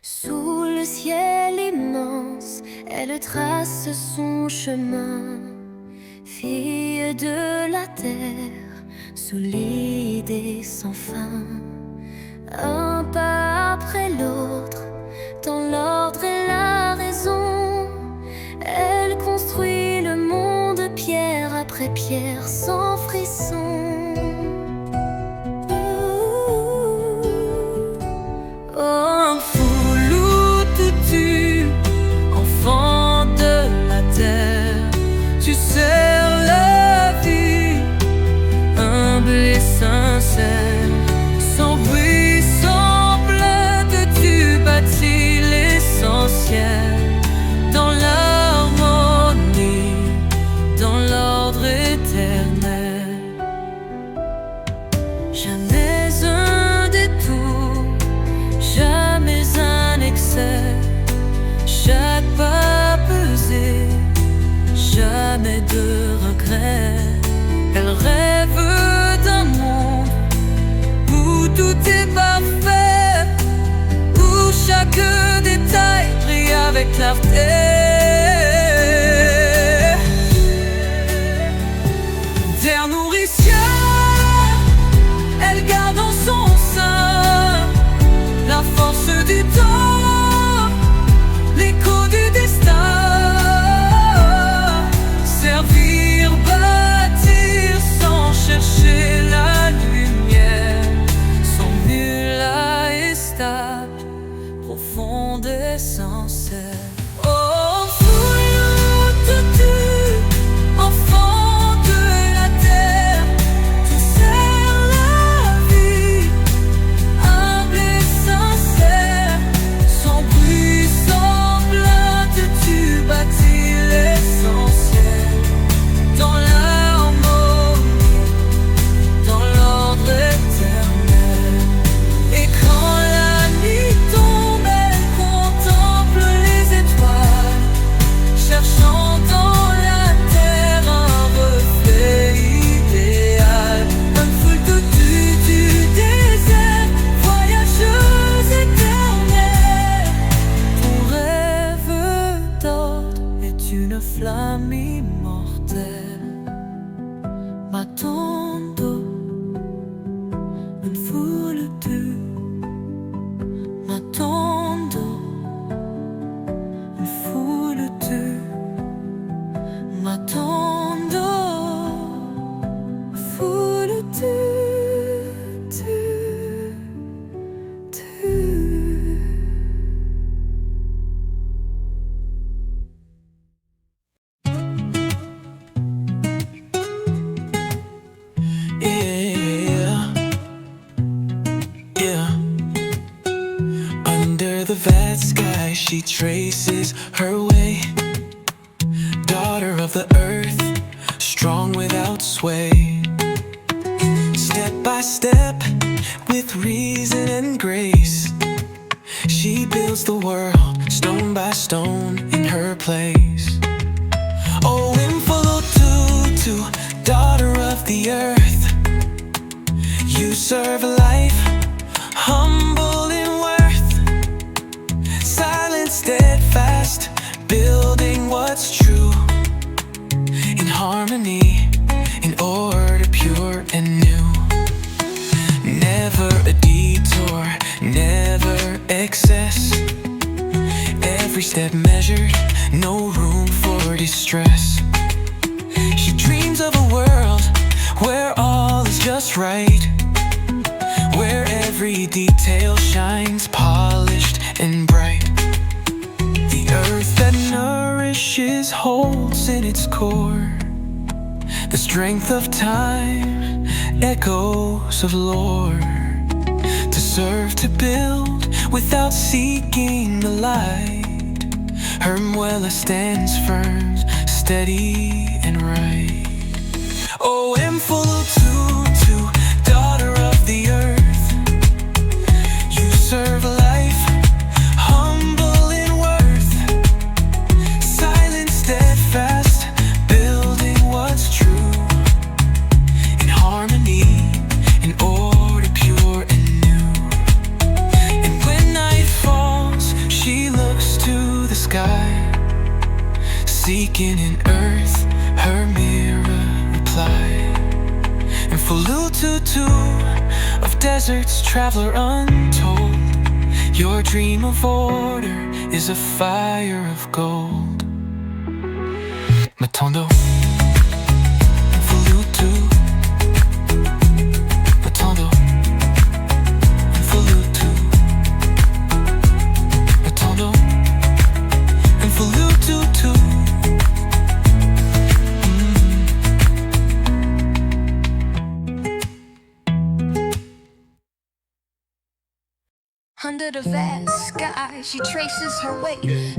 Sous le ciel immense, elle trace son chemin. Fille de la terre, solide et sans fin. Un pas après l'autre, dans l'ordre et la raison, elle construit le monde pierre après pierre sans frisson. Oh, Foulou Toutou, enfant de la terre, tu sers la vie, humble et sincère. Sans bruit, sans plainte, tu bâtis l'essentiel. Dans l'harmonie, dans l'ordre éternel. Jamais un détour, jamais un excès. Chaque pas pesé, jamais de regret. Elle rêve d'un monde où tout est parfait, où chaque détail brille avec clarté. Terre nourricière, elle garde en son sein la force du temps, l'écho du destin. Servir, bâtir sans chercher la lumière. Son mur-là est stable, profonde et sincère. Oh, Foulou Toutou, enfant de la terre, tu sers la vie, humble et sincère. Sans bruit, sans plainte, tu bâtis l'essentiel. Dans l'harmonie, dans l'ordre éternel. Et quand la nuit tombe, elle contemple les étoiles, cherchant dans la terre un reflet idéal. Un feu Toutou du désert, voyageuse éternelle. Ton rêve d'ordre est une flamme immortelle. Matondo, un Foulou Toutou. Matondo, un Foulou Toutou. Matondo, Foulou Toutou. Yeah, yeah. Under the vast sky, she traces her way. Daughter of the earth, strong without sway. Step by step, with reason and grace, she builds the world, stone by stone, in her place. Oh, Foulou Toutou, daughter of the earth, you serve life, humble in worth, silent, steadfast, building what's true, in harmony, in order, pure and new. Never a detour, never excess, every step measured, no room for distress. She dreams of a world where all is just right, where every detail shines polished and bright. The earth that nourishes holds in its core the strength of time, echoes of lore. To serve, to build, without seeking the light, her Mwela stands firm, steady and right. Oh, Foulou Toutou, daughter of the earth, you serve life, humble in worth, silent, steadfast, building what's true, in harmony, in order, pure and new. And when night falls, Seeking in earth, her mirror replied. And Fulututu, of deserts, traveler untold, your dream of order is a fire of gold. Matondo, Fulutu, Matondo, Fulutu, Matondo, and Fulututu. Under the vast sky, she traces her way.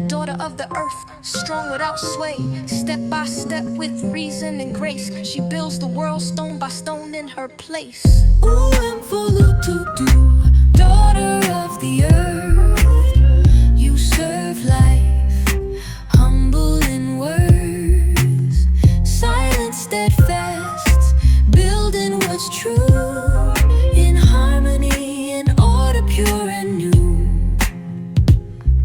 Daughter of the earth, strong without sway. Step by step with reason and grace, she builds the world stone by stone in her place. Ooh, I'm Fulututu, daughter of the earth. You serve life, humble in words, silent, steadfast, building what's true, in harmony and order, pure and new.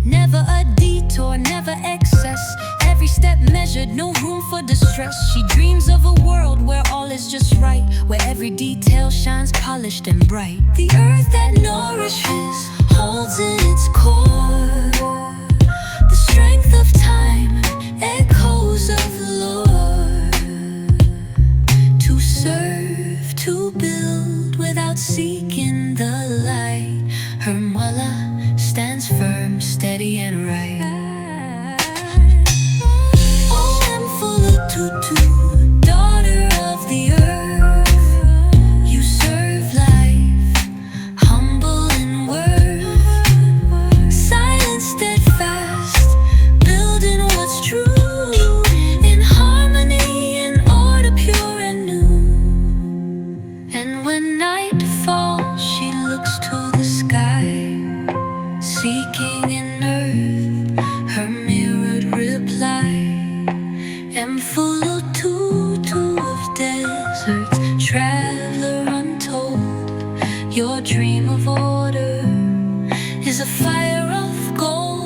Never a detour, never excess, every step measured, no room for distress. She dreams of a world where all is just right, where every detail shines polished and bright. The earth that nourishes holds in its core the strength of time, echoes of the Lord. To serve, to build without seeking the light. Her mala stands firm, steady and right. Oh, I'm Fulututu, daughter of the earth. You serve life, humble in worth, silent, steadfast, building what's true, in harmony and order, pure and new. And when night falls, she looks to the sky, seeking in earth her mirrored reply. Am Fulututu of deserts, traveler untold, your dream of order is a fire of gold.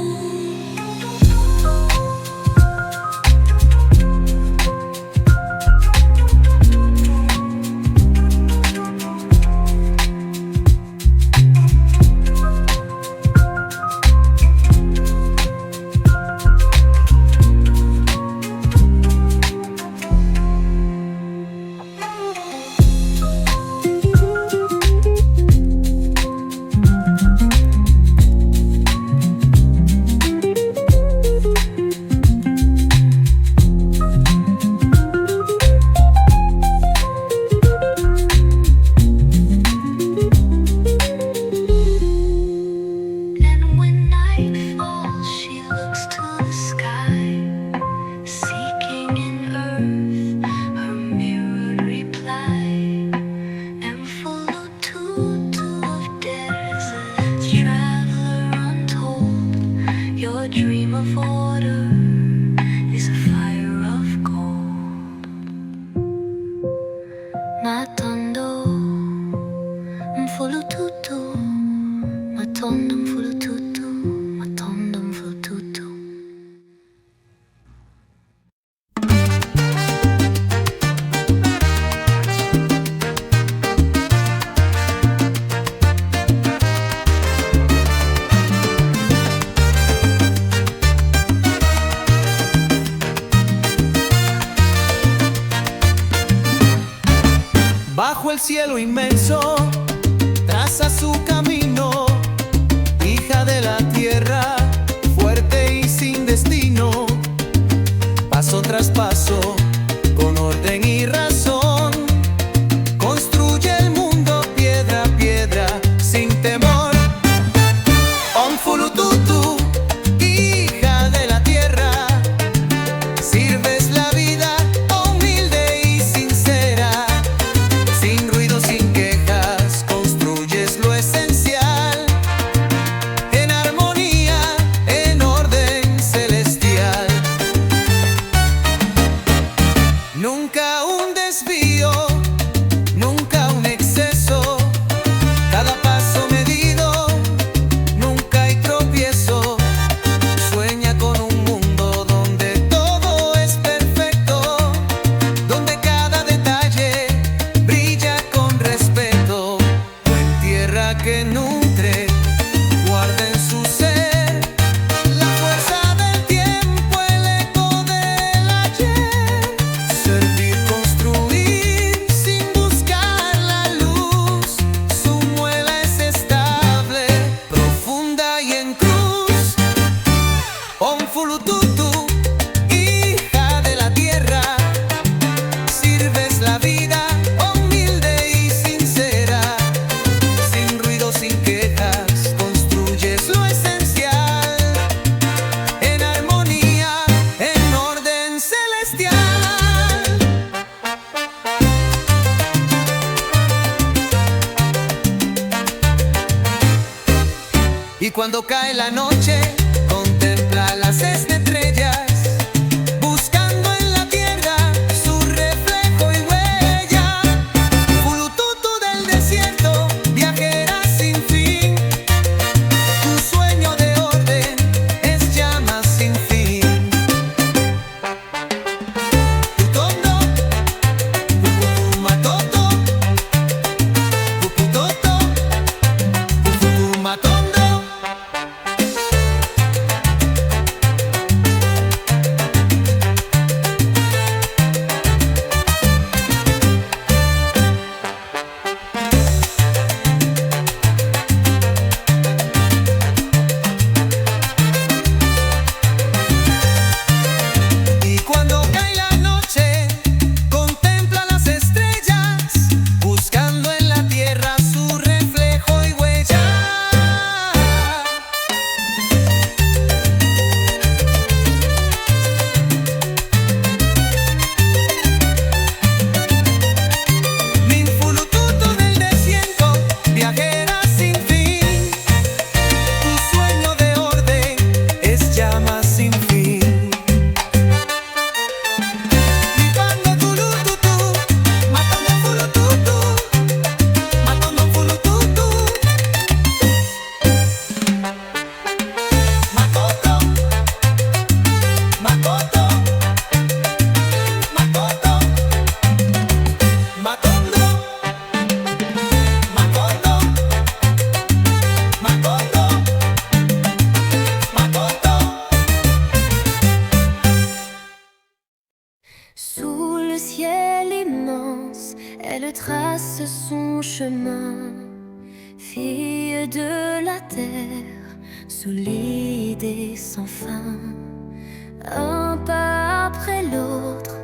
And when night falls, she looks to the sky, seeking in earth her mirrored reply. Am Fulututu of deserts, traveler untold, your dream of order is a fire of gold. Matondo, Fulututu, Matondo, Fulututu, Matondo, Fulututu. Bajo el cielo inmenso, traza su camino, hija de la tierra, fuerte y sin destino. Paso tras paso, con orden y razón, construye el mundo piedra a piedra, sin temor. On Fulututu, hija de la tierra, sirves la vida humilde y sincera. Sin ruido, sin quejas, construyes lo esencial. cuando cae la noche, contempla las estrellas, buscando en la tierra su reflejo y huella. Fulututu del desierto, viajera sin fin, tu sueño de orden es llama sin fin. Putondo, Pupumatoto, Puputoto, Pupumatondo. Y cuando cae la noche, contempla las estrellas, buscando en la tierra su reflejo y huella. Ninfulututu del desierto, viajera sin fin, tu sueño de orden es llama sin fin. Mipando fulututu, matando fulututu, matando fulututu. Makoto, Makoto, Makoto, Makondo, Makondo, Makondo, Makoto. Sous le ciel immense, elle trace son chemin. Fille de la terre, solide et sans fin. Un pas après l'autre,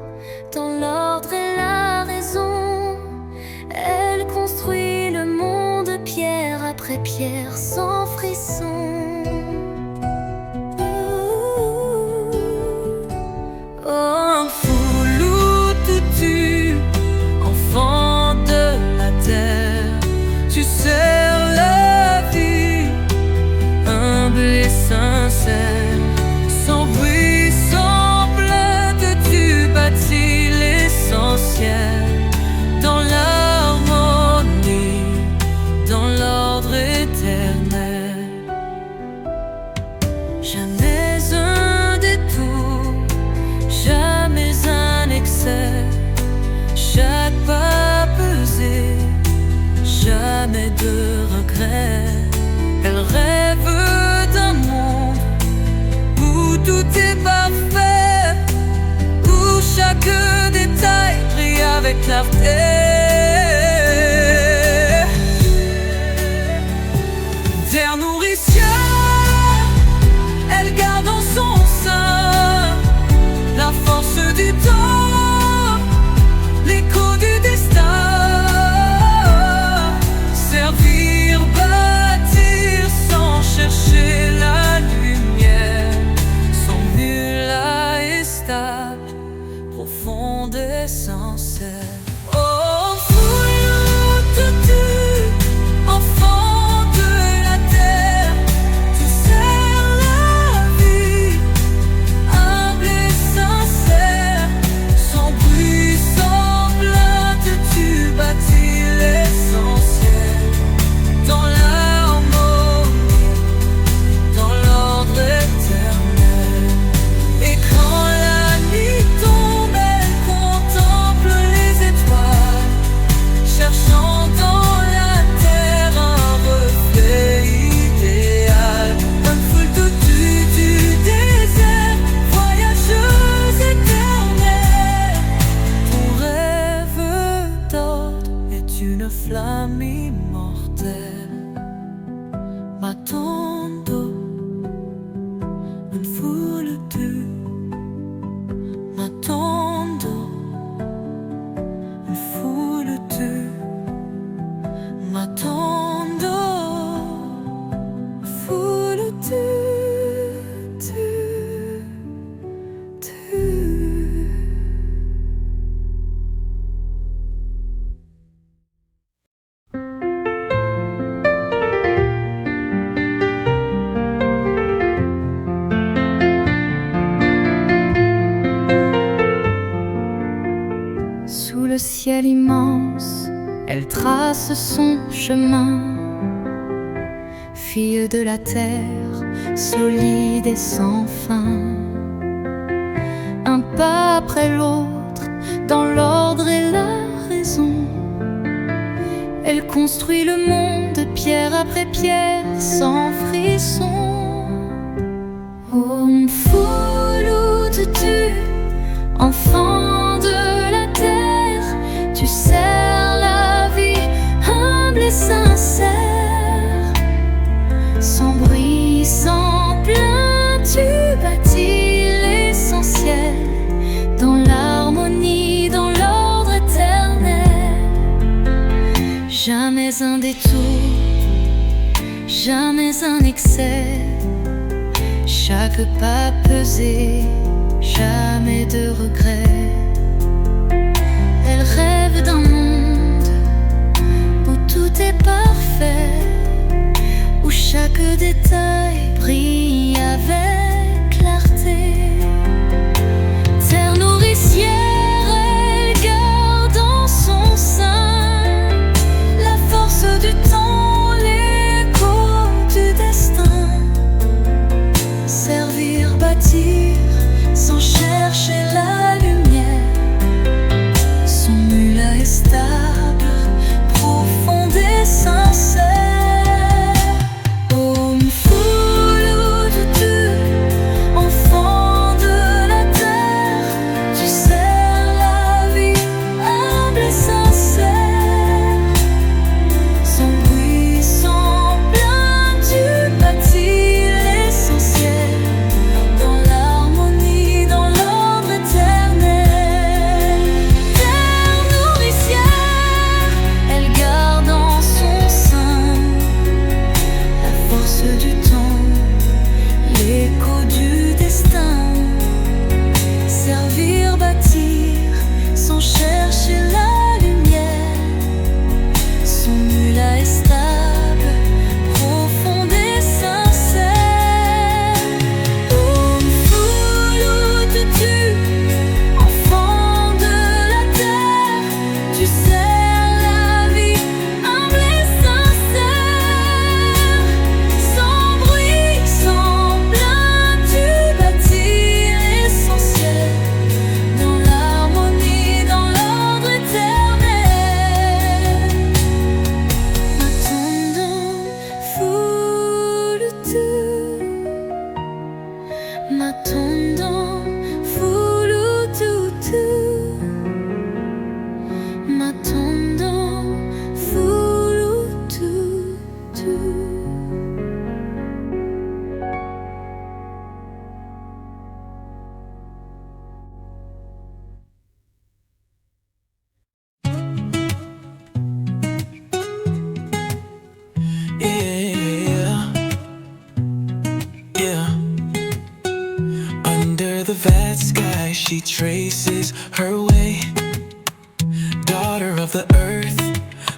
dans l'ordre et la raison, elle construit le monde pierre après pierre sans frisson. Oh, Fulututu, enfant de la terre, tu sers la vie, humble et sincère. Sans bruit, sans plainte, tu bâtis l'essentiel. Dans l'harmonie, dans l'ordre éternel. Jamais un détour, jamais un excès. Chaque pas pesé, jamais de regret. Elle rêve d'un monde où tout est parfait, où chaque détail brille avec clarté. Terre nourricière, elle garde ciel immense, elle trace son chemin. Fille de la terre, solide et sans fin. Un pas après l'autre, dans l'ordre et la raison, elle construit le monde pierre après pierre, sans frisson. Mfulututu, enfant de la terre, tu sers la vie humble et sincère. Sans bruit, sans plainte, tu bâtis l'essentiel, dans l'harmonie, dans l'ordre éternel. Jamais un détour, jamais un excès, chaque pas pesé, jamais de regret. Elle rêve d'un monde où tout est parfait, où chaque détail brille avec clarté. Terre nourricière, elle garde en son sein la force du temps, l'écho du destin. Servir, bâtir, sans chercher la lumière. Son mula est stable, profonde et sincère. She traces her way, daughter of the earth,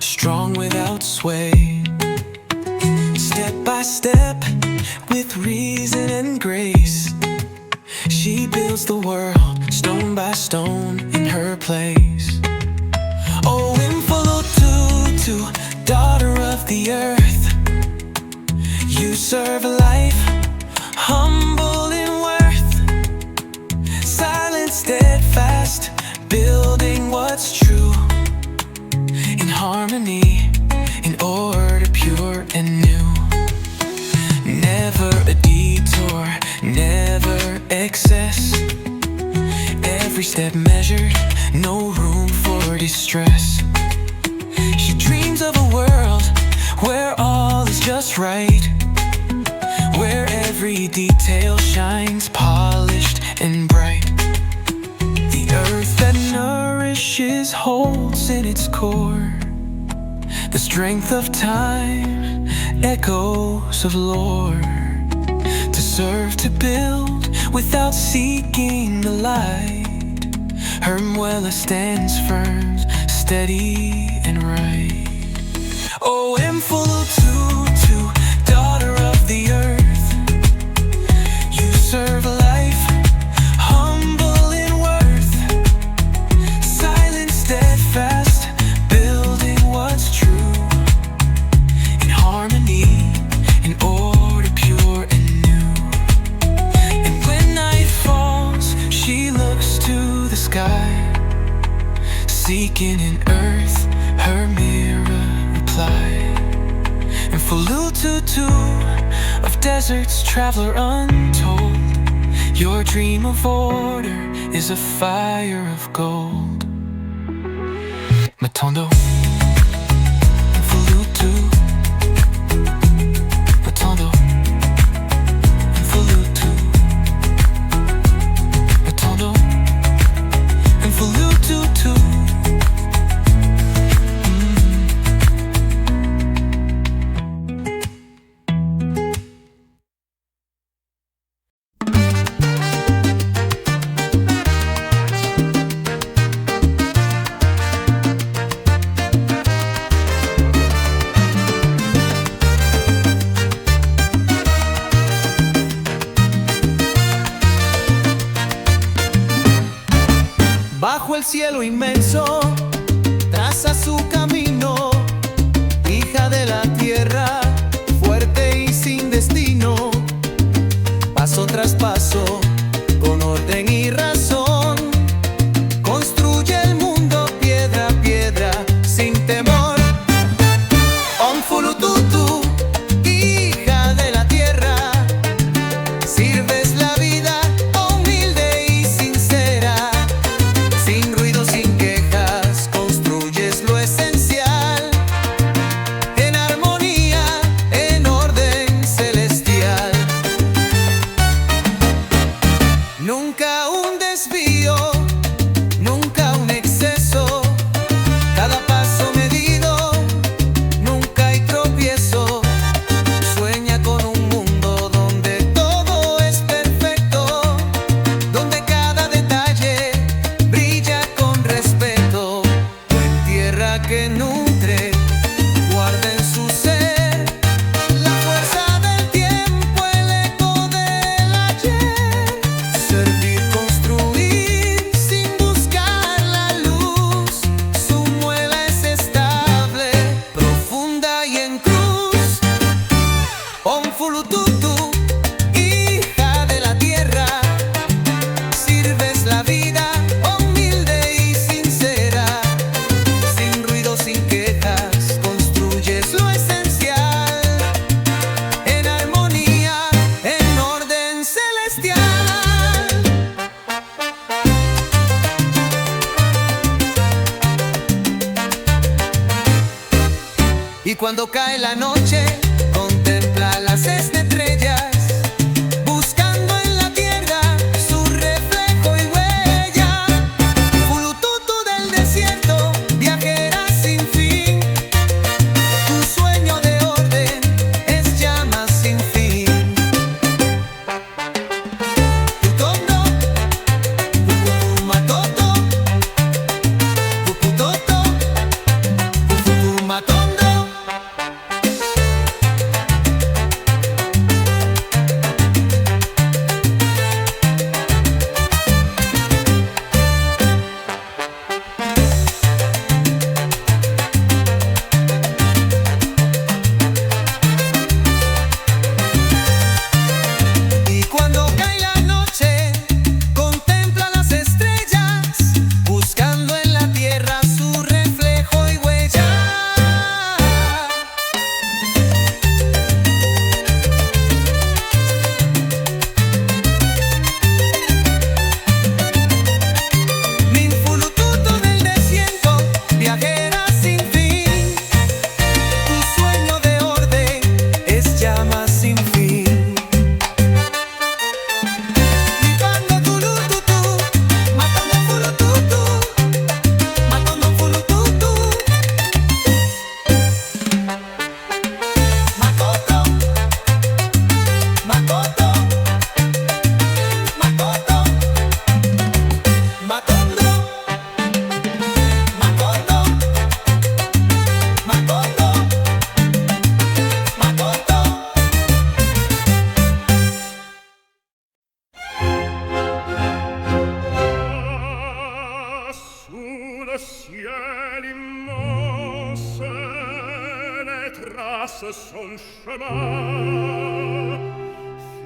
strong without sway. Step by step, with reason and grace, she builds the world, stone by stone, in her place. Oh, Mfulututu, daughter of the earth, you serve a life humble in worth, silent, steadfast, building what's true, in harmony, in order, pure and new. Never a detour, never excess, every step measured, no room for distress. She dreams of a world where all is just right, where every detail shines polished and bright. The earth that nourishes holds in its core the strength of time, echoes of lore, to serve, to build, without seeking the light. Her muela stands firm, steady and right. Oh, Mfulututu, daughter of the earth, you serve a life humble in worth, silent, steadfast, seeking in earth her mirror reply. And Fulututu of deserts, traveler untold, your dream of order is a fire of gold. Matondo, Fulutu, Matondo, Fulutu, Matondo, and Fulututu. Bajo el cielo inmenso, traza su camino, hija de la tierra, fuerte y sin destino. Paso tras paso, con orden y razón, construye el mundo piedra a piedra, sin temor. Om Fulututu, hija de la tierra, sirves la vida humilde y sincera. Sin ruido, sin quejas, construyes lo esencial, en armonía, en orden celestial. Nunca un desvío, nunca un exceso, cada paso medido, nunca hay tropiezo. Sueña con un mundo donde todo es perfecto, donde cada detalle brilla con respeto. En tierra que nutre, guarda en su ser la fuerza del tiempo, el eco del ayer. Servir, construir sin buscar la luz. Su muela es estable, profunda y en cruz. Om Fulututu, hija de la tierra, sirves la vida humilde y sincera. Sin ruido, sin quejas, construyes lo esencial, en armonía, en orden celestial. Y cuando cae la noche, contempla las estrellas, buscando en la tierra su reflejo y huella. Fulututu del desierto, viajera sin fin, tu sueño de orden es llama sin fin. Putondo, Pupumatoto, Puputoto, Pupumatondo. Y cuando cae la noche, contempla las estrellas, buscando en la tierra su reflejo y huella. Min Fulututu del desierto, viajera sin fin, tu sueño de orden es llama sin fin. Vivando Fulututu, matando Fulututu, matando Fulututu. Makoto, Makoto, Makoto, Matondo, Makoto, Makoto, Makoto. Sous le ciel immense, les traces son chemin.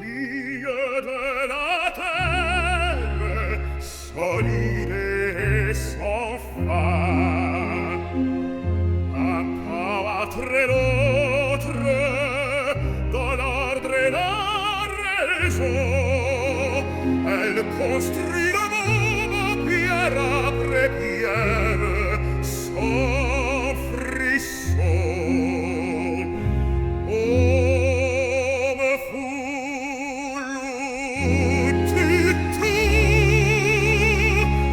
Fille de la terre, solide et sans faille. maison, elle construit le monde pierre après pierre, sans frisson. Homme fou, tu,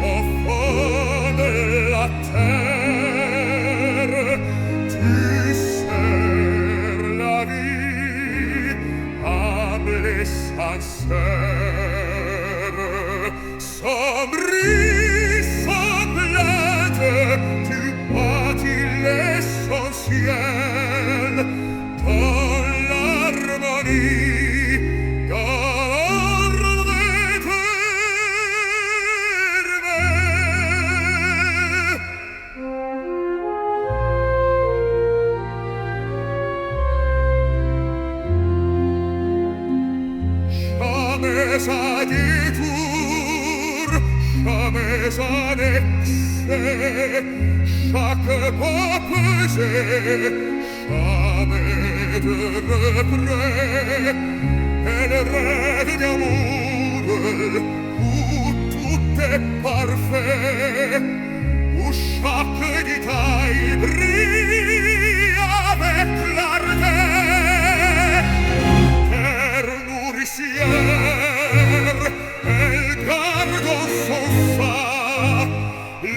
enfant de la terre, tu sers la vie, humble et sincère, sans bruit, sans plainte, tu bâtis l'essentiel dans l'harmonie, dans l'ordre jamais à détour, jamais à excès, chaque pas pesé, jamais de regret. Elle rêve d'amour où tout est parfait, où chaque détail brille avec clarté. Terre nourricière, elle garde en son sein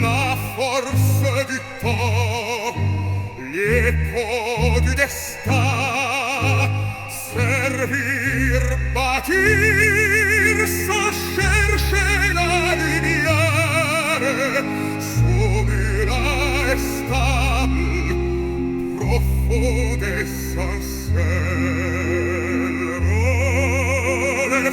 la force du temps, l'écho du destin, servir, bâtir sans chercher la lumière, souverain et stable, profonde et sincère. Oh, le